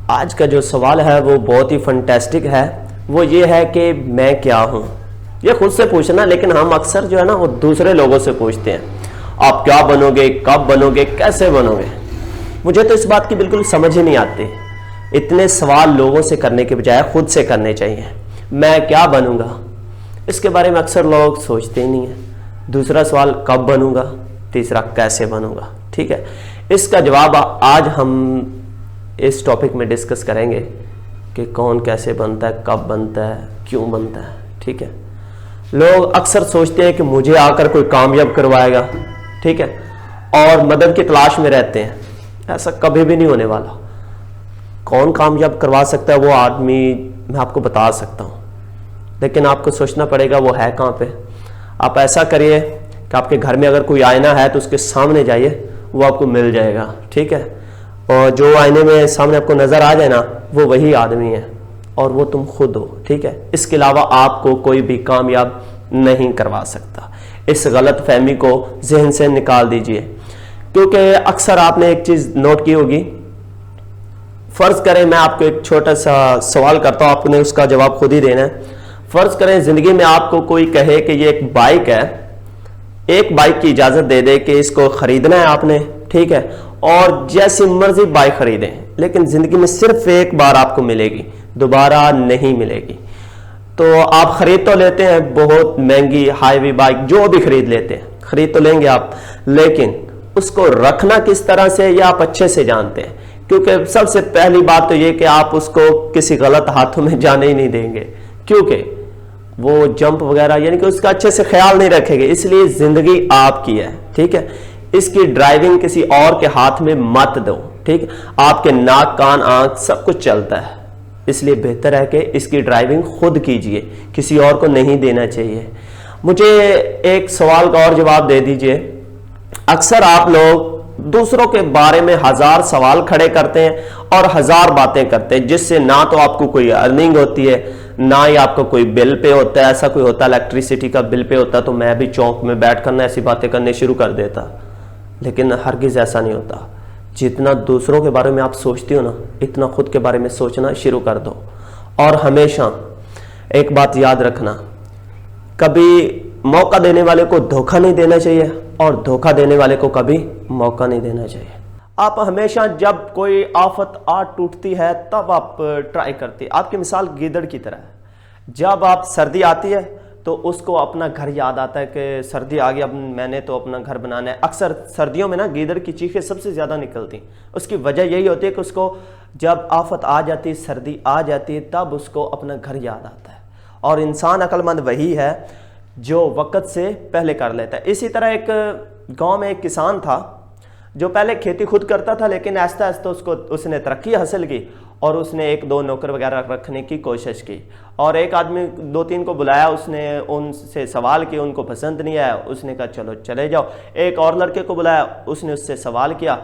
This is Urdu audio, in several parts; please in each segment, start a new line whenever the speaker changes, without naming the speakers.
آج کا جو سوال ہے وہ بہت ہی فنٹیسٹک ہے. وہ یہ ہے کہ میں کیا ہوں. یہ خود سے پوچھنا، لیکن ہم اکثر جو ہے نا وہ دوسرے لوگوں سے پوچھتے ہیں آپ کیا بنو گے، کب بنو گے، کیسے بنو گے. مجھے تو اس بات کی بالکل سمجھ ہی نہیں آتی. اتنے سوال لوگوں سے کرنے کے بجائے خود سے کرنے چاہیے. میں کیا بنوں گا، اس کے بارے میں اکثر لوگ سوچتے ہی نہیں ہیں. دوسرا سوال کب بنوں گا، تیسرا کیسے بنوں گا. ٹھیک ہے، اس کا جواب آج ہم اس ٹاپک میں ڈسکس کریں گے کہ کون کیسے بنتا ہے، کب بنتا ہے، کیوں بنتا ہے. ٹھیک ہے، لوگ اکثر سوچتے ہیں کہ مجھے آ کر کوئی کامیاب کروائے گا، ٹھیک ہے، اور مدد کی تلاش میں رہتے ہیں. ایسا کبھی بھی نہیں ہونے والا. کون کامیاب کروا سکتا ہے وہ آدمی میں آپ کو بتا سکتا ہوں، لیکن آپ کو سوچنا پڑے گا وہ ہے کہاں پہ. آپ ایسا کریے کہ آپ کے گھر میں اگر کوئی آئینہ ہے تو اس کے سامنے جائیے، وہ آپ کو مل جائے گا. ٹھیک ہے، اور جو آئینے میں سامنے آپ کو نظر آ جائے نا وہ وہی آدمی ہے اور وہ تم خود ہو. ٹھیک ہے، اس کے علاوہ آپ کو کوئی بھی کامیاب نہیں کروا سکتا. اس غلط فہمی کو ذہن سے نکال دیجئے، کیونکہ اکثر آپ نے ایک چیز نوٹ کی ہوگی. فرض کریں میں آپ کو ایک چھوٹا سا سوال کرتا ہوں، آپ نے اس کا جواب خود ہی دینا ہے. فرض کریں زندگی میں آپ کو کوئی کہے کہ یہ ایک بائک ہے، ایک بائک کی اجازت دے دے کہ اس کو خریدنا ہے آپ نے، ٹھیک ہے، اور جیسی مرضی بائک خریدیں، لیکن زندگی میں صرف ایک بار آپ کو ملے گی، دوبارہ نہیں ملے گی. تو آپ خرید تو لیتے ہیں بہت مہنگی ہائی وی بائک، جو بھی خرید لیتے ہیں، خرید تو لیں گے آپ، لیکن اس کو رکھنا کس طرح سے یہ آپ اچھے سے جانتے ہیں. کیونکہ سب سے پہلی بات تو یہ کہ آپ اس کو کسی غلط ہاتھوں میں جانے ہی نہیں دیں گے، کیونکہ وہ جمپ وغیرہ یعنی کہ اس کا اچھے سے خیال نہیں رکھیں گے. اس لیے زندگی آپ کی ہے، ٹھیک ہے، اس کی ڈرائیونگ کسی اور کے ہاتھ میں مت دو. ٹھیک ہے، آپ کے ناک کان آنکھ سب کچھ چلتا ہے، اس لیے بہتر ہے کہ اس کی ڈرائیونگ خود کیجئے، کسی اور کو نہیں دینا چاہیے. مجھے ایک سوال کا اور جواب دے دیجئے. اکثر آپ لوگ دوسروں کے بارے میں 1000 سوال کھڑے کرتے ہیں اور 1000 باتیں کرتے ہیں، جس سے نہ تو آپ کو کوئی ارننگ ہوتی ہے، نہ ہی آپ کو کوئی بل پے ہوتا ہے. ایسا کوئی ہوتا الیکٹریسٹی کا بل پے ہوتا تو میں بھی چوک میں بیٹھ کر ایسی باتیں کرنے شروع کر دیتا، لیکن ہرگز ایسا نہیں ہوتا. جتنا دوسروں کے بارے میں آپ سوچتے ہو نا، اتنا خود کے بارے میں سوچنا شروع کر دو. اور ہمیشہ ایک بات یاد رکھنا، کبھی موقع دینے والے کو دھوکہ نہیں دینا چاہیے اور دھوکہ دینے والے کو کبھی موقع نہیں دینا چاہیے. آپ ہمیشہ جب کوئی آفت آ ٹوٹتی ہے تب آپ ٹرائی کرتے. آپ کی مثال گیدڑ کی طرح ہے. جب آپ سردی آتی ہے تو اس کو اپنا گھر یاد آتا ہے کہ سردی آ گئی، اب میں نے تو اپنا گھر بنانا ہے. اکثر سردیوں میں نا گیدڑ کی چیخیں سب سے زیادہ نکلتی. اس کی وجہ یہی ہوتی ہے کہ اس کو جب آفت آ جاتی ہے، سردی آ جاتی ہے، تب اس کو اپنا گھر یاد آتا ہے. اور انسان عقل مند وہی ہے جو وقت سے پہلے کر لیتا ہے. اسی طرح ایک گاؤں میں ایک کسان تھا جو پہلے کھیتی خود کرتا تھا، لیکن آہستہ آہستہ اس نے ترقی حاصل کی اور اس نے 1-2 نوکر وغیرہ رکھنے کی کوشش کی. اور ایک آدمی 2-3 کو بلایا، اس نے ان سے سوال کیا، ان کو پسند نہیں آیا، اس نے کہا چلو چلے جاؤ. ایک اور لڑکے کو بلایا، اس نے اس سے سوال کیا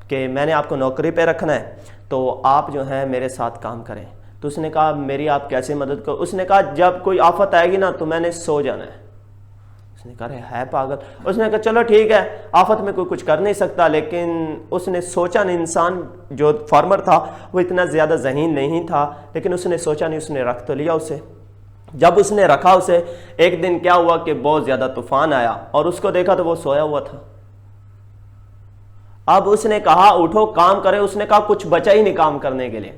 کہ میں نے آپ کو نوکری پہ رکھنا ہے تو آپ جو ہیں میرے ساتھ کام کریں. تو اس نے کہا میری آپ کیسے مدد کرو. اس نے کہا جب کوئی آفت آئے گی نا تو میں نے سو جانا ہے. اس نے کہا ہے پاگل. اس نے کہا چلو ٹھیک ہے، آفت میں کوئی کچھ کر نہیں سکتا، لیکن اس نے سوچا نہیں. انسان جو فارمر تھا وہ اتنا زیادہ ذہین نہیں تھا، لیکن اس نے سوچا نہیں، اس نے رکھ تو لیا اسے. جب اس نے رکھا اسے، ایک دن کیا ہوا کہ بہت زیادہ طوفان آیا اور اس کو دیکھا تو وہ سویا ہوا تھا. اب اس نے کہا اٹھو کام کرے. اس نے کہا کچھ بچا ہی نہیں کام کرنے کے لیے.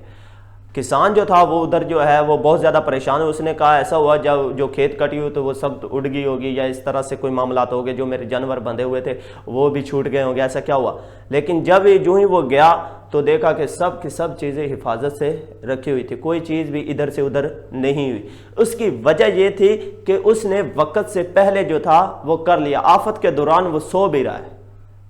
کسان جو تھا وہ ادھر جو ہے وہ بہت زیادہ پریشان ہے. اس نے کہا ایسا ہوا جب جو کھیت کٹی ہوئی تو وہ سب اڑ گئی ہوگی، یا اس طرح سے کوئی معاملات ہو گئے، جو میرے جانور بندھے ہوئے تھے وہ بھی چھوٹ گئے ہوں گے، ایسا کیا ہوا. لیکن جب جو ہی وہ گیا تو دیکھا کہ سب کی سب چیزیں حفاظت سے رکھی ہوئی تھی، کوئی چیز بھی ادھر سے ادھر نہیں ہوئی. اس کی وجہ یہ تھی کہ اس نے وقت سے پہلے جو تھا وہ کر لیا. آفت کے دوران وہ سو بھی رہا ہے.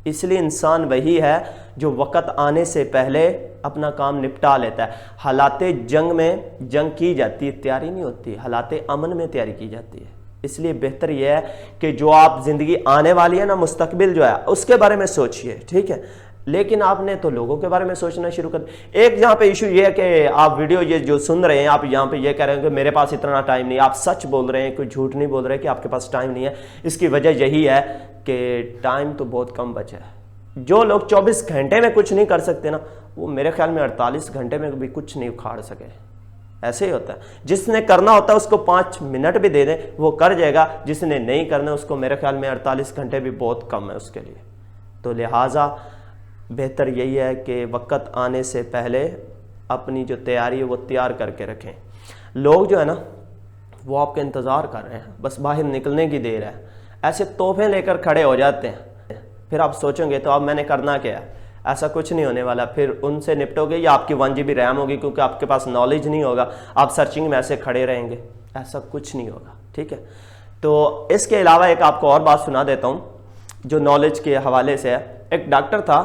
اس لیے انسان وہی ہے جو وقت آنے سے پہلے اپنا کام نپٹا لیتا ہے. حالات جنگ میں جنگ کی جاتی ہے، تیاری نہیں ہوتی. حالات امن میں تیاری کی جاتی ہے. اس لیے بہتر یہ ہے کہ جو آپ زندگی آنے والی ہے نا، مستقبل جو ہے اس کے بارے میں سوچئے، ٹھیک ہے. لیکن آپ نے تو لوگوں کے بارے میں سوچنا شروع کر دیا. ایک یہاں پہ ایشو یہ ہے کہ آپ ویڈیو یہ جو سن رہے ہیں، آپ یہاں پہ یہ کہہ رہے ہیں کہ میرے پاس اتنا ٹائم نہیں. آپ سچ بول رہے ہیں، کوئی جھوٹ نہیں بول رہے کہ آپ کے پاس ٹائم نہیں ہے. اس کی وجہ یہی ہے کہ ٹائم تو بہت کم بچا ہے. جو لوگ 24 گھنٹے میں کچھ نہیں کر سکتے نا، وہ میرے خیال میں 48 گھنٹے میں بھی کچھ نہیں اکھاڑ سکے. ایسے ہی ہوتا ہے, جس نے کرنا ہوتا ہے اس کو 5 منٹ بھی دے دیں وہ کر جائے گا, جس نے نہیں کرنا اس کو میرے خیال میں 48 گھنٹے بھی بہت کم ہے اس کے لیے. تو لہٰذا بہتر یہی ہے کہ وقت آنے سے پہلے اپنی جو تیاری ہے وہ تیار کر کے رکھیں. لوگ جو ہے نا وہ آپ کا انتظار کر رہے ہیں, بس باہر نکلنے کی دیر ہے, ایسے تحفے لے کر کھڑے ہو جاتے ہیں. پھر آپ سوچیں گے تو اب میں نے کرنا کیا ہے, ایسا کچھ نہیں ہونے والا. پھر ان سے نپٹو گے یا آپ کی 1 GB ریم ہوگی, کیونکہ آپ کے پاس نالج نہیں ہوگا, آپ سرچنگ میں ایسے کھڑے رہیں گے, ایسا کچھ نہیں ہوگا. ٹھیک ہے, تو اس کے علاوہ ایک آپ کو اور بات سنا دیتا ہوں جو نالج کے حوالے سے ہے. ایک ڈاکٹر تھا,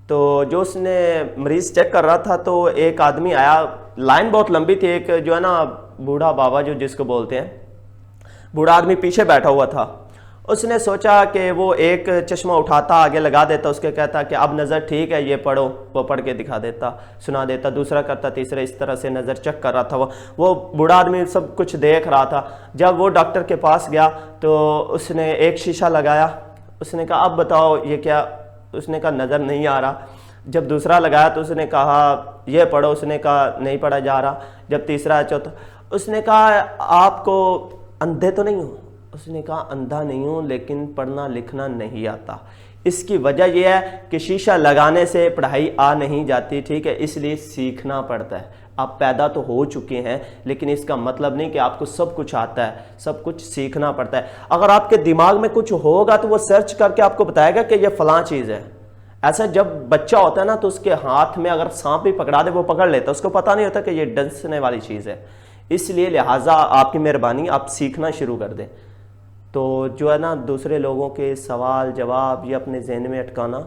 تو جو اس نے مریض چیک کر رہا تھا تو ایک آدمی آیا, لائن بہت لمبی تھی. ایک جو ہے نا بوڑھا بابا جو جس کو بولتے ہیں, بوڑھا آدمی پیچھے بیٹھا ہوا تھا. اس نے سوچا کہ وہ ایک چشمہ اٹھاتا آگے لگا دیتا, اس کے کہتا کہ اب نظر ٹھیک ہے یہ پڑھو, وہ پڑھ کے دکھا دیتا, سنا دیتا, دوسرا کرتا, تیسرا, اس طرح سے نظر چیک کر رہا تھا. وہ بوڑھا آدمی سب کچھ دیکھ رہا تھا. جب وہ ڈاکٹر کے پاس گیا تو اس نے ایک شیشہ لگایا, اس نے کہا اب بتاؤ یہ کیا, اس نے کہا نظر نہیں آ رہا. جب دوسرا لگایا تو اس نے کہا یہ پڑھو, اس نے کہا نہیں پڑھا جا رہا. جب تیسرا, چوتھا, اس نے کہا آپ کو اندھے تو نہیں ہو؟ اس نے کہا اندھا نہیں ہوں لیکن پڑھنا لکھنا نہیں آتا. اس کی وجہ یہ ہے کہ شیشہ لگانے سے پڑھائی آ نہیں جاتی. ٹھیک ہے, اس لیے سیکھنا پڑتا ہے. آپ پیدا تو ہو چکے ہیں لیکن اس کا مطلب نہیں کہ آپ کو سب کچھ آتا ہے, سب کچھ سیکھنا پڑتا ہے. اگر آپ کے دماغ میں کچھ ہوگا تو وہ سرچ کر کے آپ کو بتائے گا کہ یہ فلاں چیز ہے. ایسا جب بچہ ہوتا ہے نا تو اس کے ہاتھ میں اگر سانپ بھی پکڑا دے وہ پکڑ لیتا ہے, اس کو پتہ نہیں ہوتا کہ یہ ڈسنے والی چیز ہے. اس لیے لہٰذا آپ کی مہربانی آپ سیکھنا شروع کر دیں. تو جو ہے نا دوسرے لوگوں کے سوال جواب یہ اپنے ذہن میں اٹکانا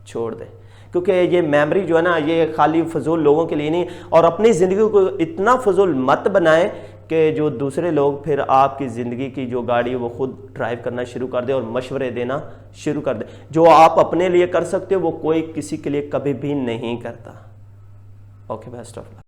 چھوڑ دیں, کیونکہ یہ میموری جو ہے نا یہ خالی فضول لوگوں کے لیے نہیں. اور اپنی زندگی کو اتنا فضول مت بنائیں کہ جو دوسرے لوگ پھر آپ کی زندگی کی جو گاڑی ہے وہ خود ڈرائیو کرنا شروع کر دیں اور مشورے دینا شروع کر دیں. جو آپ اپنے لیے کر سکتے ہو وہ کوئی کسی کے لیے کبھی بھی نہیں کرتا. Okay, best of look.